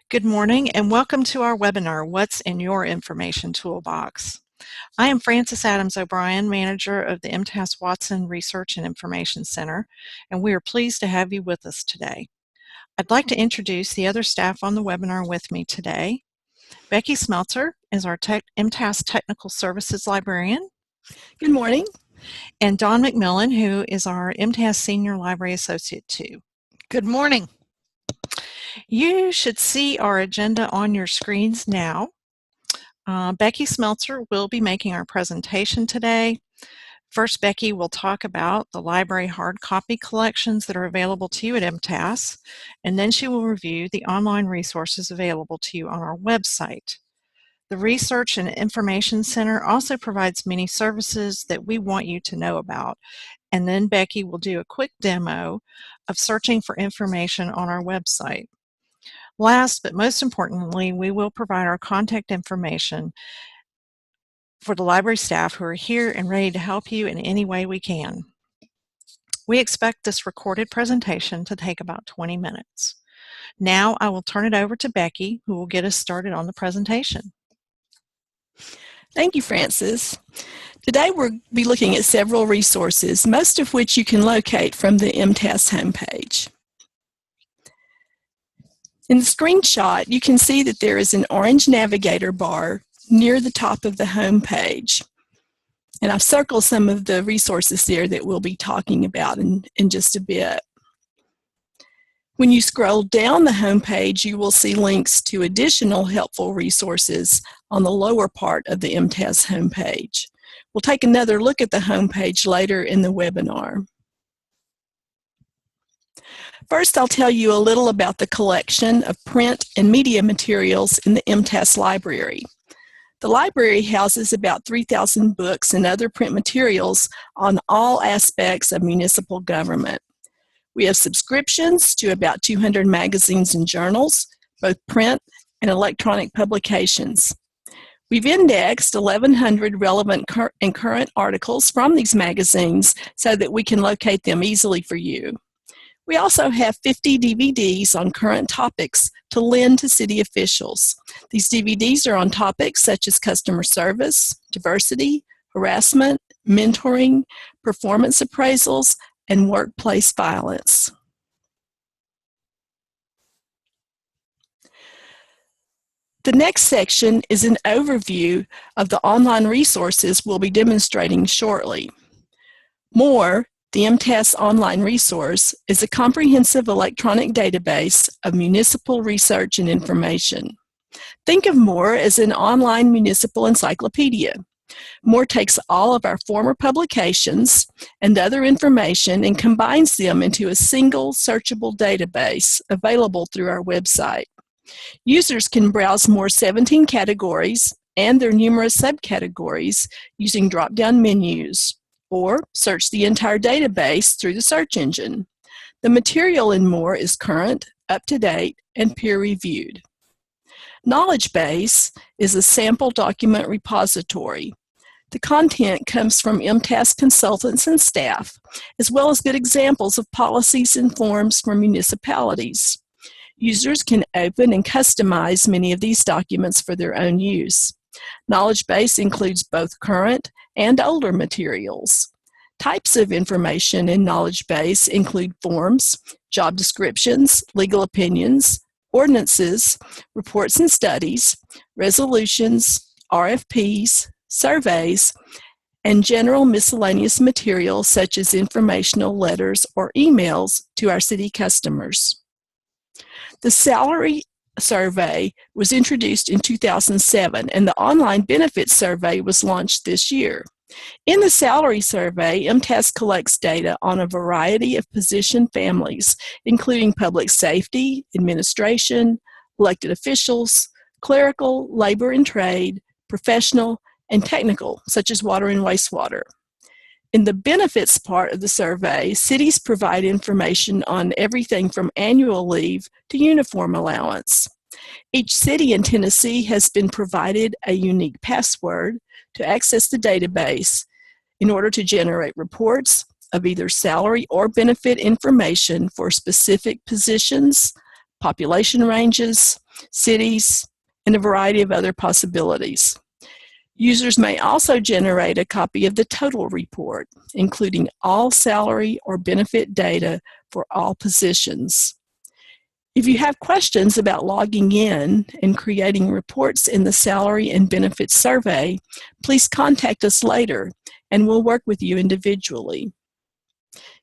Good morning and welcome to our webinar, What's in Your Information Toolbox? I am Frances Adams O'Brien, Manager of the MTAS Watson Research and Information Center, and we are pleased to have you with us today. I'd like to introduce the other staff on the webinar with me today. Becky Smeltzer is our MTAS Technical Services Librarian. Good morning. And Dawn McMillan, who is our MTAS Senior Library Associate 2. Good morning. You should see our agenda on your screens now. Becky Smeltzer will be making our presentation today. First, Becky will talk about the library hard copy collections that are available to you at MTAS, and then she will review the online resources available to you on our website. The Research and Information Center also provides many services that we want you to know about, and then Becky will do a quick demo of searching for information on our website. Last, but most importantly, we will provide our contact information for the library staff who are here and ready to help you in any way we can. We expect this recorded presentation to take about 20 minutes. Now I will turn it over to Becky, who will get us started on the presentation. Thank you, Frances. Today we'll be looking at several resources, most of which you can locate from the MTAS homepage. In the screenshot, you can see that there is an orange navigator bar near the top of the home page. And I've circled some of the resources there that we'll be talking about in just a bit. When you scroll down the home page, you will see links to additional helpful resources on the lower part of the MTAS homepage. We'll take another look at the home page later in the webinar. First, I'll tell you a little about the collection of print and media materials in the MTAS library. The library houses about 3,000 books and other print materials on all aspects of municipal government. We have subscriptions to about 200 magazines and journals, both print and electronic publications. We've indexed 1,100 relevant and current articles from these magazines so that we can locate them easily for you. We also have 50 DVDs on current topics to lend to city officials. These DVDs are on topics such as customer service, diversity, harassment, mentoring, performance appraisals, and workplace violence. The next section is an overview of the online resources we'll be demonstrating shortly. MORE, the MTAS online resource, is a comprehensive electronic database of municipal research and information. Think of MORE as an online municipal encyclopedia. MORE takes all of our former publications and other information and combines them into a single searchable database available through our website. Users can browse MORE's 17 categories and their numerous subcategories using drop-down menus, or search the entire database through the search engine. The material in MORE is current, up-to-date, and peer-reviewed. Knowledge Base is a sample document repository. The content comes from MTAS consultants and staff, as well as good examples of policies and forms from municipalities. Users can open and customize many of these documents for their own use. Knowledge Base includes both current and older materials. Types of information in Knowledge Base include forms, job descriptions, legal opinions, ordinances, reports and studies, resolutions, RFPs, surveys, and general miscellaneous material such as informational letters or emails to our city customers. The Salary Survey was introduced in 2007, and the Online Benefits Survey was launched this year. In the Salary Survey, MTAS collects data on a variety of position families, including public safety, administration, elected officials, clerical, labor and trade, professional, and technical, such as water and wastewater. In the benefits part of the survey, cities provide information on everything from annual leave to uniform allowance. Each city in Tennessee has been provided a unique password to access the database in order to generate reports of either salary or benefit information for specific positions, population ranges, cities, and a variety of other possibilities. Users may also generate a copy of the total report, including all salary or benefit data for all positions. If you have questions about logging in and creating reports in the Salary and Benefits Survey, please contact us later and we'll work with you individually.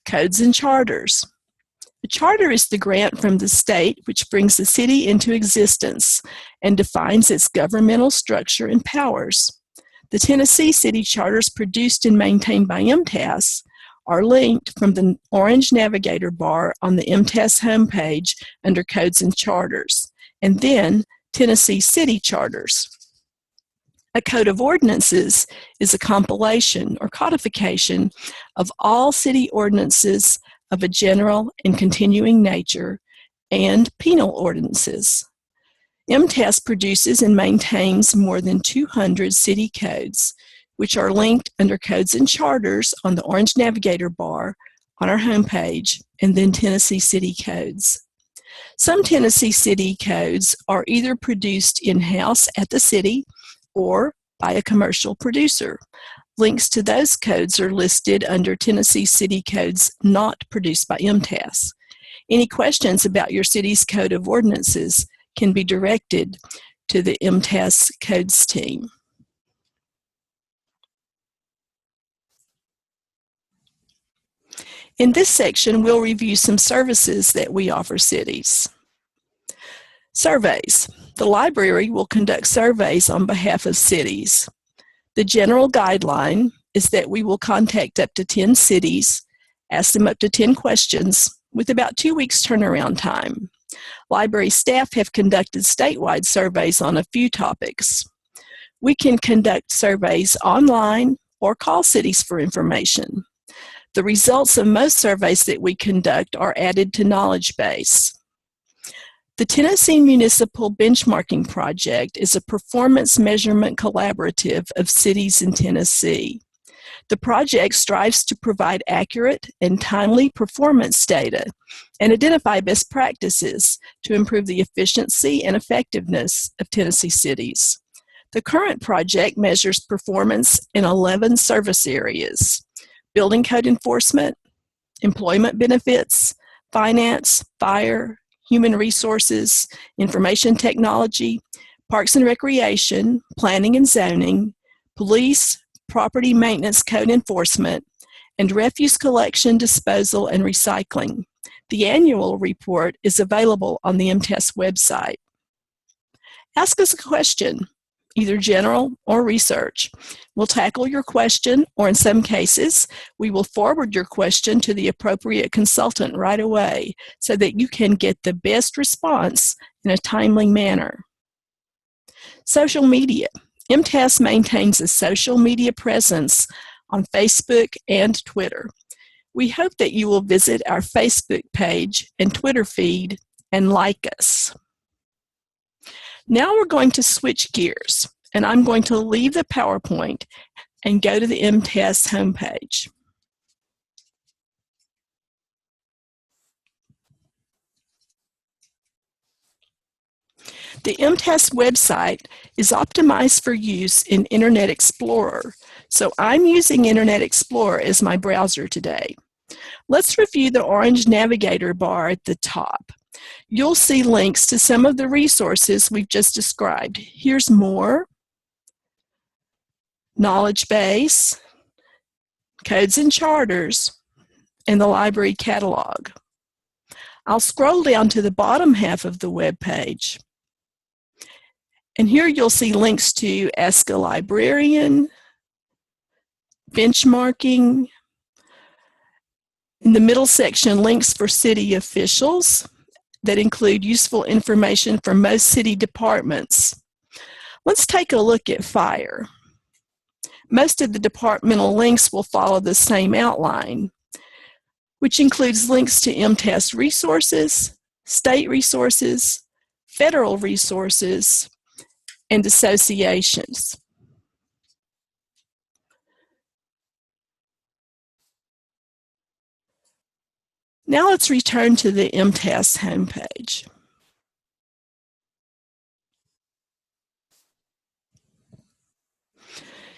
Codes and charters. A charter is the grant from the state which brings the city into existence and defines its governmental structure and powers. The Tennessee City Charters produced and maintained by MTAS are linked from the orange navigator bar on the MTAS homepage under Codes and Charters, and then Tennessee City Charters. A Code of Ordinances is a compilation or codification of all city ordinances of a general and continuing nature and penal ordinances. MTAS produces and maintains more than 200 city codes, which are linked under Codes and Charters on the orange navigator bar on our homepage, and then Tennessee City Codes. Some Tennessee City Codes are either produced in-house at the city or by a commercial producer. Links to those codes are listed under Tennessee City Codes not produced by MTAS. Any questions about your city's Code of Ordinances can be directed to the MTAS Codes team. In this section, we'll review some services that we offer cities. Surveys. The library will conduct surveys on behalf of cities. The general guideline is that we will contact up to 10 cities, ask them up to 10 questions, with about 2 weeks turnaround time. Library staff have conducted statewide surveys on a few topics. We can conduct surveys online or call cities for information. The results of most surveys that we conduct are added to Knowledge Base. The Tennessee Municipal Benchmarking Project is a performance measurement collaborative of cities in Tennessee. The project strives to provide accurate and timely performance data and identify best practices to improve the efficiency and effectiveness of Tennessee cities. The current project measures performance in 11 service areas: building code enforcement, employment benefits, finance, fire, human resources, information technology, parks and recreation, planning and zoning, police, property maintenance code enforcement, and refuse collection, disposal, and recycling. The annual report is available on the MTAS website. Ask us a question, either general or research. We'll tackle your question, or in some cases, we will forward your question to the appropriate consultant right away so that you can get the best response in a timely manner. Social media. MTAS maintains a social media presence on Facebook and Twitter. We hope that you will visit our Facebook page and Twitter feed and like us. Now we're going to switch gears, and I'm going to leave the PowerPoint and go to the MTAS homepage. The MTAS website is optimized for use in Internet Explorer, so I'm using Internet Explorer as my browser today. Let's review the orange navigator bar at the top. You'll see links to some of the resources we've just described. Here's more, Knowledge Base, Codes and Charters, and the library catalog. I'll scroll down to the bottom half of the web page. And here you'll see links to Ask a Librarian, benchmarking. In the middle section, links for city officials that include useful information from most city departments. Let's take a look at fire. Most of the departmental links will follow the same outline, which includes links to MTAS resources, state resources, federal resources, and associations. Now let's return to the MTAS homepage.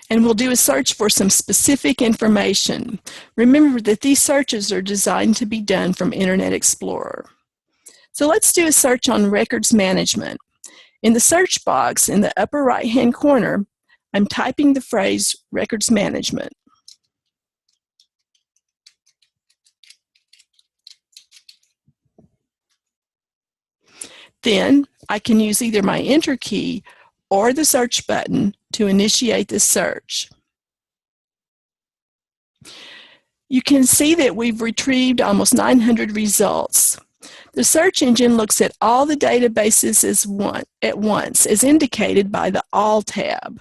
and we'll do a search for some specific information. Remember that these searches are designed to be done from Internet Explorer. So let's do a search on records management. In the search box in the upper right-hand corner, I'm typing the phrase records management. Then I can use either my Enter key or the search button to initiate the search. You can see that we've retrieved almost 900 results. The search engine looks at all the databases at once, as indicated by the All tab.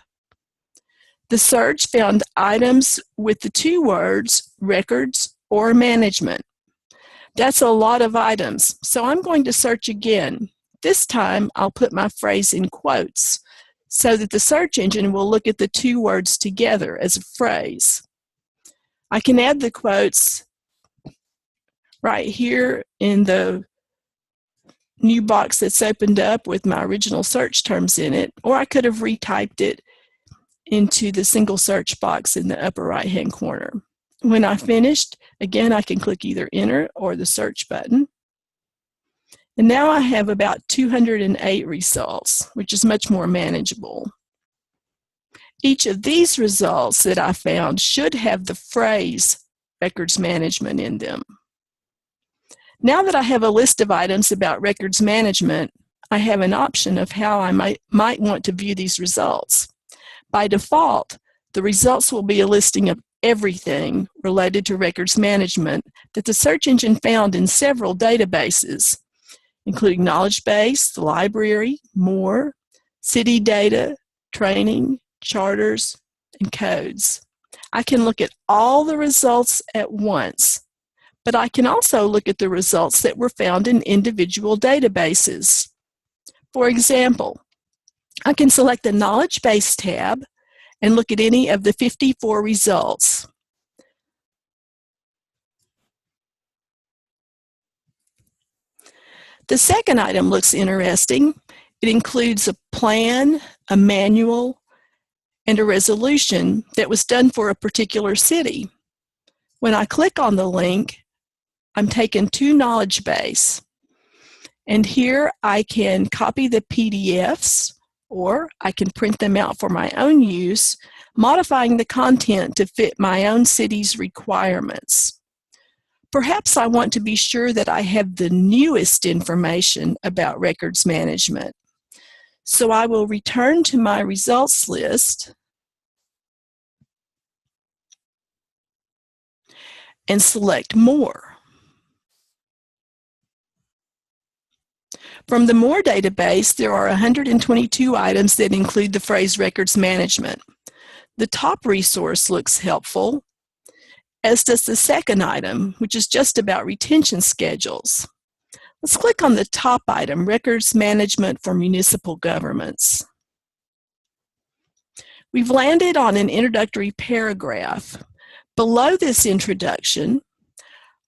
The search found items with the two words records or management. That's a lot of items, so I'm going to search again. This time I'll put my phrase in quotes so that the search engine will look at the two words together as a phrase. I can add the quotes right here in the new box that's opened up with my original search terms in it, or I could have retyped it into the single search box in the upper right-hand corner. When I finished, again, I can click either Enter or the search button. And now I have about 208 results, which is much more manageable. Each of these results that I found should have the phrase records management in them. Now that I have a list of items about records management, I have an option of how I might want to view these results. By default, the results will be a listing of everything related to records management that the search engine found in several databases, including Knowledge Base, the library, more, city data, training, charters, and codes. I can look at all the results at once, but I can also look at the results that were found in individual databases. For example, I can select the Knowledge Base tab and look at any of the 54 results. The second item looks interesting. It includes a plan, a manual, and a resolution that was done for a particular city. When I click on the link, I'm taken to Knowledge Base. And here I can copy the PDFs, or I can print them out for my own use, modifying the content to fit my own city's requirements. Perhaps I want to be sure that I have the newest information about records management. So I will return to my results list and select More. From the More database, there are 122 items that include the phrase records management. The top resource looks helpful, as does the second item, which is just about retention schedules. Let's click on the top item, Records Management for Municipal Governments. We've landed on an introductory paragraph. Below this introduction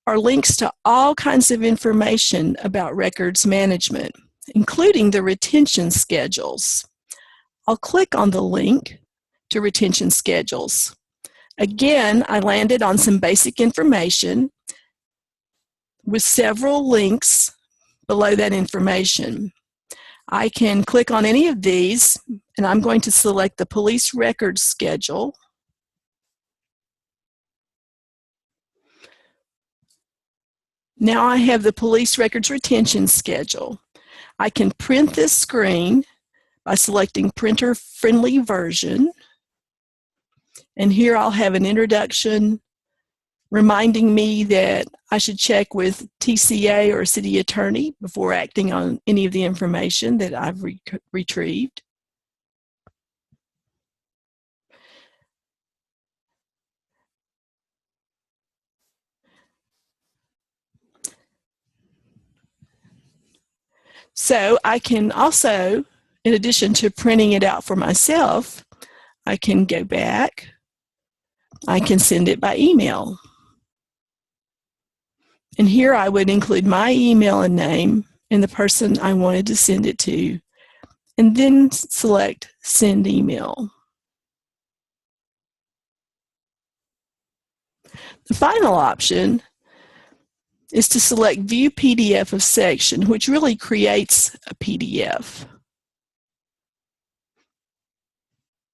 are links to all kinds of information about records management, including the retention schedules. I'll click on the link to retention schedules. Again, I landed on some basic information with several links below that information. I can click on any of these, and I'm going to select the police records schedule. Now I have the police records retention schedule. I can print this screen by selecting printer friendly version. And here I'll have an introduction reminding me that I should check with TCA or city attorney before acting on any of the information that I've retrieved. So I can also, in addition to printing it out for myself, I can go back. I can send it by email. And here I would include my email and name and the person I wanted to send it to, and then select Send Email. The final option is to select View PDF of Section, which really creates a PDF.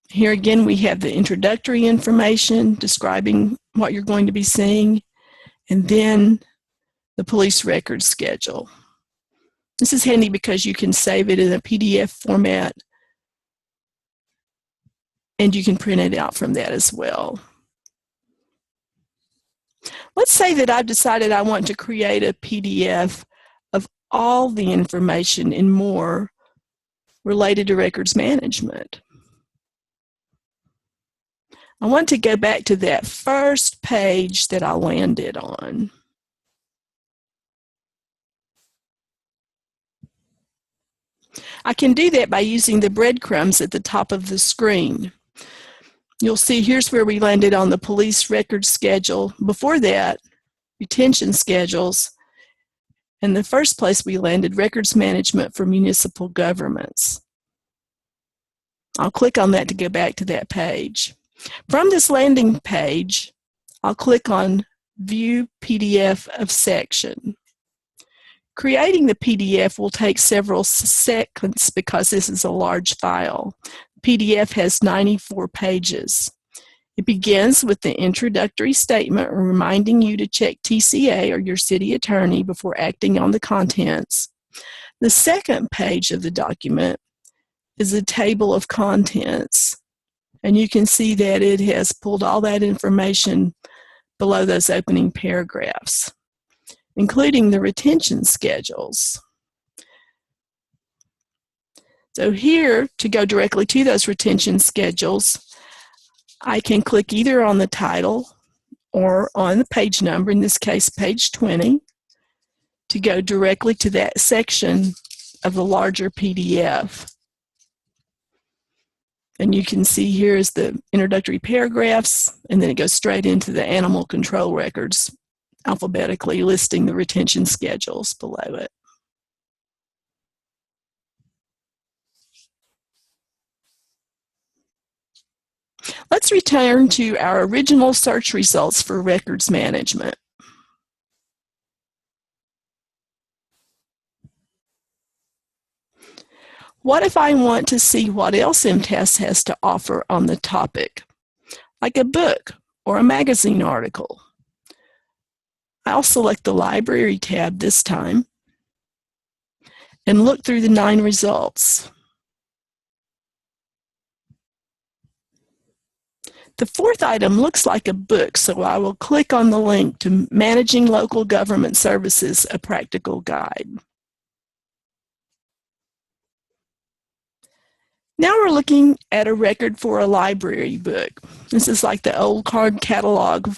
Here again, we have the introductory information describing what you're going to be seeing, and then the police record schedule. This is handy because you can save it in a PDF format, and you can print it out from that as well. Let's say that I've decided I want to create a PDF of all the information and more related to records management. I want to go back to that first page that I landed on. I can do that by using the breadcrumbs at the top of the screen. You'll see here's where we landed on the police record schedule. Before that, retention schedules. In the first place, we landed records management for municipal governments. I'll click on that to go back to that page. From this landing page, I'll click on View PDF of Section. Creating the PDF will take several seconds because this is a large file. PDF has 94 pages. It begins with the introductory statement reminding you to check TCA or your city attorney before acting on the contents. The second page of the document is a table of contents, and you can see that it has pulled all that information below those opening paragraphs, including the retention schedules. So here, to go directly to those retention schedules, I can click either on the title or on the page number, in this case page 20, to go directly to that section of the larger PDF. And you can see here is the introductory paragraphs, and then it goes straight into the animal control records, alphabetically listing the retention schedules below it. Let's return to our original search results for records management. What if I want to see what else MTAS has to offer on the topic, like a book or a magazine article? I'll select the Library tab this time and look through the 9 results. The fourth item looks like a book, so I will click on the link to Managing Local Government Services, a Practical Guide. Now we're looking at a record for a library book. This is like the old card catalog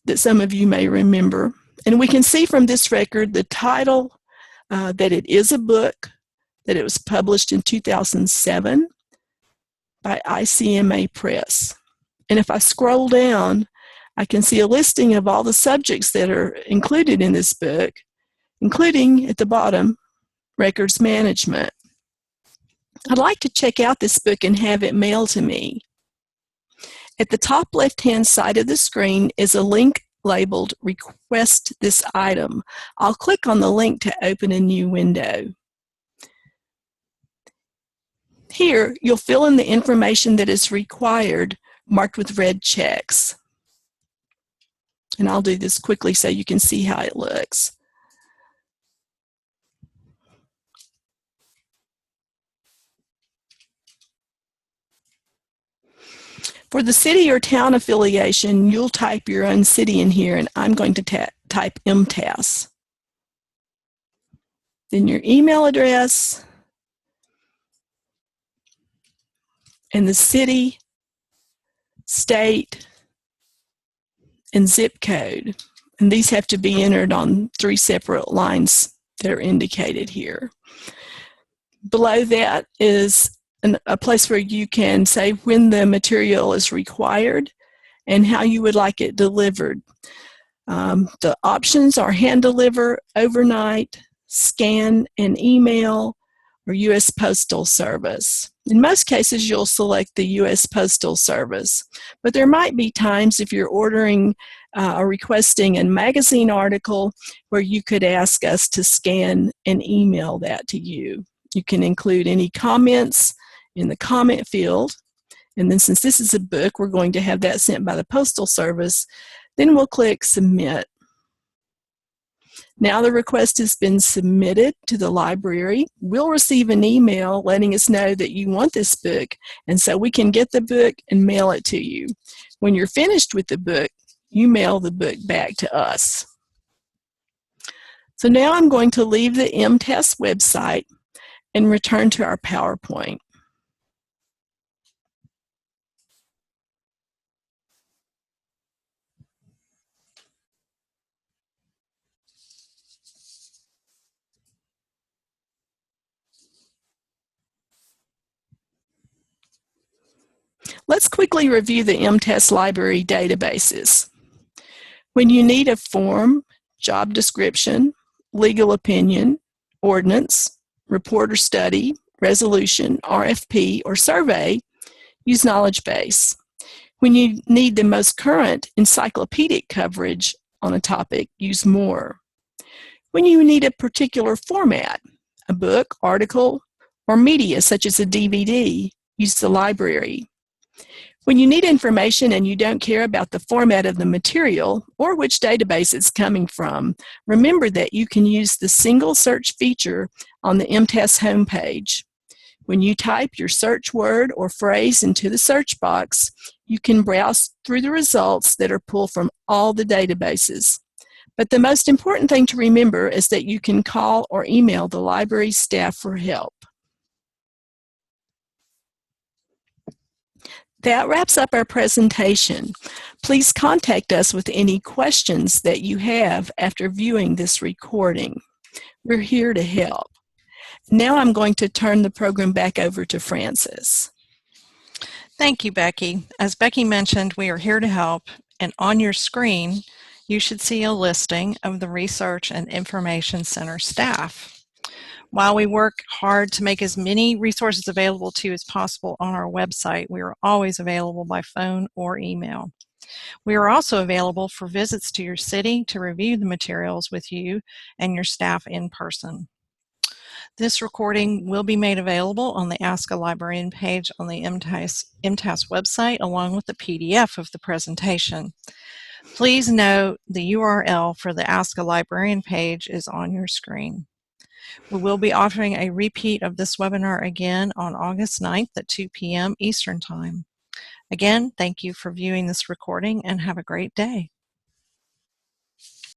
that some of you may remember. And we can see from this record the title, that it is a book, that it was published in 2007 by ICMA Press. And if I scroll down, I can see a listing of all the subjects that are included in this book, including at the bottom, records management. I'd like to check out this book and have it mailed to me. At the top left-hand side of the screen is a link labeled Request This Item. I'll click on the link to open a new window. Here, you'll fill in the information that is required, marked with red checks. And I'll do this quickly so you can see how it looks. For the city or town affiliation, you'll type your own city in here, and I'm going to type MTAS. Then your email address, and the city, state, and zip code. And these have to be entered on 3 separate lines that are indicated here. Below that is a place where you can say when the material is required and how you would like it delivered. The options are hand deliver, overnight, scan and email, or U.S. Postal Service. In most cases, you'll select the U.S. Postal Service, but there might be times if you're ordering or requesting a magazine article where you could ask us to scan and email that to you. You can include any comments in the comment field, and then since this is a book, we're going to have that sent by the Postal Service. Then we'll click Submit. Now the request has been submitted to the library. We'll receive an email letting us know that you want this book, and so we can get the book and mail it to you. When you're finished with the book, you mail the book back to us. So now I'm going to leave the MTAS website and return to our PowerPoint. Let's quickly review the MTAS library databases. When you need a form, job description, legal opinion, ordinance, report or study, resolution, RFP, or survey, use Knowledge Base. When you need the most current encyclopedic coverage on a topic, use More. When you need a particular format, a book, article, or media such as a DVD, use the library. When you need information and you don't care about the format of the material or which database it's coming from, remember that you can use the single search feature on the MTAS homepage. When you type your search word or phrase into the search box, you can browse through the results that are pulled from all the databases. But the most important thing to remember is that you can call or email the library staff for help. That wraps up our presentation. Please contact us with any questions that you have after viewing this recording. We're here to help. Now I'm going to turn the program back over to Frances. Thank you, Becky. As Becky mentioned, we are here to help, and on your screen, you should see a listing of the Research and Information Center staff. While we work hard to make as many resources available to you as possible on our website, we are always available by phone or email. We are also available for visits to your city to review the materials with you and your staff in person. This recording will be made available on the Ask a Librarian page on the MTAS website, along with the PDF of the presentation. Please note the URL for the Ask a Librarian page is on your screen. We will be offering a repeat of this webinar again on August 9th at 2 p.m. Eastern Time. Again, thank you for viewing this recording and have a great day.